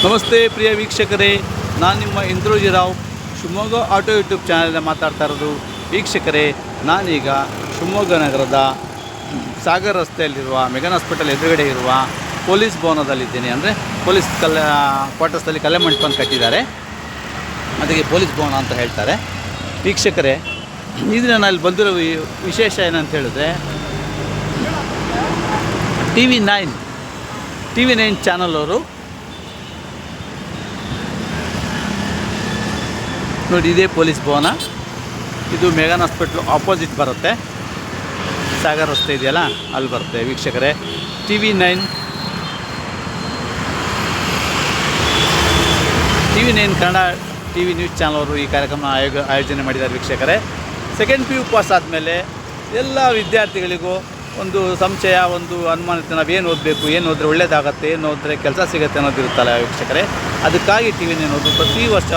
ನಮಸ್ತೆ ಪ್ರಿಯ ವೀಕ್ಷಕರೇ, ನಾನು ನಿಮ್ಮ ಇಂದ್ರೋಜಿರಾವ್ ಶಿವಮೊಗ್ಗ ಆಟೋ ಯೂಟ್ಯೂಬ್ ಚಾನಲ್ನ ಮಾತಾಡ್ತಾ ಇರೋದು. ವೀಕ್ಷಕರೇ, ನಾನೀಗ ಶಿವಮೊಗ್ಗ ನಗರದ ಸಾಗರ್ ರಸ್ತೆಯಲ್ಲಿರುವ ಮೆಗನ್ ಹಾಸ್ಪಿಟಲ್ ಎದುರುಗಡೆ ಇರುವ ಪೊಲೀಸ್ ಭವನದಲ್ಲಿದ್ದೀನಿ. ಅಂದರೆ ಪೊಲೀಸ್ ಕ್ವಾರ್ಟರ್ಸಲ್ಲಿ ಕಲೆ ಮಂಟಪ ಕಟ್ಟಿದ್ದಾರೆ, ಅದಕ್ಕೆ ಪೊಲೀಸ್ ಭವನ ಅಂತ ಹೇಳ್ತಾರೆ. ವೀಕ್ಷಕರೇ, ಇದನ್ನು ನಾನು ಅಲ್ಲಿ ಬಂದಿರೋ ವಿಶೇಷ ಏನಂತ ಹೇಳಿದ್ರೆ, TV9 ಚಾನಲ್ ಅವರು ನೋಡಿ, ಇದೇ ಪೊಲೀಸ್ ಭವನ. ಇದು ಮೆಗನ್ ಹಾಸ್ಪಿಟ್ಲು ಆಪೋಸಿಟ್ ಬರುತ್ತೆ, ಸಾಗರ್ ರಸ್ತೆ ಇದೆಯಲ್ಲ ಅಲ್ಲಿ ಬರುತ್ತೆ. ವೀಕ್ಷಕರೇ, TV9 Kannada TV news channel ಅವರು ಈ ಕಾರ್ಯಕ್ರಮ ಆಯೋಜನೆ ಮಾಡಿದ್ದಾರೆ. ವೀಕ್ಷಕರೇ, ಸೆಕೆಂಡ್ PU ಪಾಸ್ ಆದಮೇಲೆ ಎಲ್ಲ ವಿದ್ಯಾರ್ಥಿಗಳಿಗೂ ಒಂದು ಸಂಶಯ, ಒಂದು ಅನುಮಾನ, ನಾವೇನು ಓದಬೇಕು, ಏನು ಓದಿದ್ರೆ ಒಳ್ಳೇದಾಗತ್ತೆ, ಏನು ಓದಿದ್ರೆ ಕೆಲಸ ಸಿಗುತ್ತೆ ಅನ್ನೋದಿರುತ್ತಲ್ಲ ವೀಕ್ಷಕರೇ. ಅದಕ್ಕಾಗಿ TV9 ಅವರು ಪ್ರತಿ ವರ್ಷ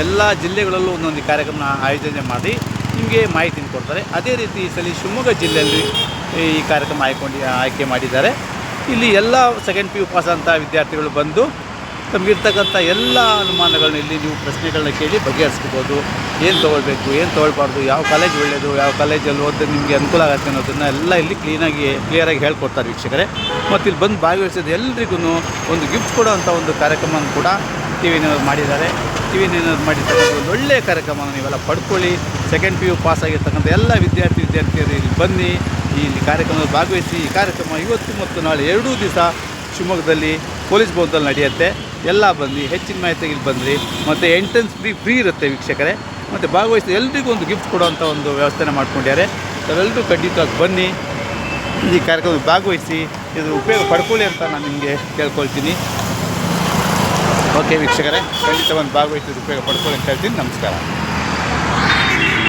ಎಲ್ಲ ಜಿಲ್ಲೆಗಳಲ್ಲೂ ಒಂದೊಂದು ಕಾರ್ಯಕ್ರಮ ಆಯೋಜನೆ ಮಾಡಿ ನಿಮಗೆ ಮಾಹಿತಿನ ಕೊಡ್ತಾರೆ. ಅದೇ ರೀತಿ ಈ ಸಲ ಶಿವಮೊಗ್ಗ ಜಿಲ್ಲೆಯಲ್ಲಿ ಈ ಕಾರ್ಯಕ್ರಮ ಆಯ್ಕೆ ಮಾಡಿದ್ದಾರೆ. ಇಲ್ಲಿ ಎಲ್ಲ ಸೆಕೆಂಡ್ PU ಪಾಸ್ ಅಂತ ವಿದ್ಯಾರ್ಥಿಗಳು ಬಂದು ತಮಗಿರ್ತಕ್ಕಂಥ ಎಲ್ಲ ಅನುಮಾನಗಳನ್ನ ಇಲ್ಲಿ ನೀವು ಪ್ರಶ್ನೆಗಳನ್ನ ಕೇಳಿ ಬಗೆಹರಿಸ್ಕೋಬೋದು. ಏನು ತೊಗೊಳ್ಬೇಕು, ಏನು ತೊಗೊಳ್ಬಾರ್ದು, ಯಾವ ಕಾಲೇಜ್ ಒಳ್ಳೆಯದು, ಯಾವ ಕಾಲೇಜಲ್ಲಿ ಓದಿದ್ರೆ ನಿಮಗೆ ಅನುಕೂಲ ಆಗುತ್ತೆ ಅನ್ನೋದನ್ನು ಎಲ್ಲ ಇಲ್ಲಿ ಕ್ಲಿಯರಾಗಿ ಹೇಳ್ಕೊಡ್ತಾರೆ ವೀಕ್ಷಕರೇ. ಮತ್ತು ಇಲ್ಲಿ ಬಂದು ಭಾಗವಹಿಸಿದ ಎಲ್ರಿಗೂ ಒಂದು ಗಿಫ್ಟ್ ಕೊಡೋವಂಥ ಒಂದು ಕಾರ್ಯಕ್ರಮವನ್ನು ಕೂಡ TV9 ಮಾಡಿದ್ದಾರೆ. TV9 ಮಾಡಿರ್ತಕ್ಕಂಥ ಒಂದು ಒಳ್ಳೆಯ ಕಾರ್ಯಕ್ರಮವನ್ನು ನೀವೆಲ್ಲ ಪಡ್ಕೊಳ್ಳಿ. ಸೆಕೆಂಡ್ PU ಪಾಸ್ ಆಗಿರ್ತಕ್ಕಂಥ ಎಲ್ಲ ವಿದ್ಯಾರ್ಥಿಯರು ಇಲ್ಲಿ ಬನ್ನಿ, ಇಲ್ಲಿ ಕಾರ್ಯಕ್ರಮದಲ್ಲಿ ಭಾಗವಹಿಸಿ. ಈ ಕಾರ್ಯಕ್ರಮ ಇವತ್ತು ಮತ್ತು ನಾಳೆ 2 ದಿವಸ ಶಿವಮೊಗ್ಗದಲ್ಲಿ ಪೊಲೀಸ್ ಭವನದಲ್ಲಿ ನಡೆಯುತ್ತೆ. ಎಲ್ಲ ಬನ್ನಿ, ಹೆಚ್ಚಿನ ಮಾಹಿತಿಗೆ ಇಲ್ಲಿ ಬಂದ್ರಿ. ಮತ್ತು ಎಂಟ್ರೆನ್ಸ್ ಫ್ರೀ ಇರುತ್ತೆ ವೀಕ್ಷಕರೇ. ಮತ್ತು ಭಾಗವಹಿಸಿ ಎಲ್ರಿಗೂ ಒಂದು ಗಿಫ್ಟ್ ಕೊಡುವಂಥ ಒಂದು ವ್ಯವಸ್ಥೆನ ಮಾಡ್ಕೊಂಡಿದ್ದಾರೆ. ತಾವೆಲ್ಲರೂ ಖಂಡಿತವಾಗಿ ಬನ್ನಿ, ಈ ಕಾರ್ಯಕ್ರಮದಲ್ಲಿ ಭಾಗವಹಿಸಿ, ಇದು ಉಪಯೋಗ ಪಡ್ಕೊಳ್ಳಿ ಅಂತ ನಾನು ನಿಮಗೆ ಕೇಳ್ಕೊಳ್ತೀನಿ. ಓಕೆ ವೀಕ್ಷಕರೇ, ಖಂಡಿತ ಒಂದು ಭಾಗವಹಿಸಿ ಉಪಯೋಗ ಪಡ್ಕೊಳ್ಳಿ ಅಂತ ಹೇಳ್ತೀನಿ. ನಮಸ್ಕಾರ.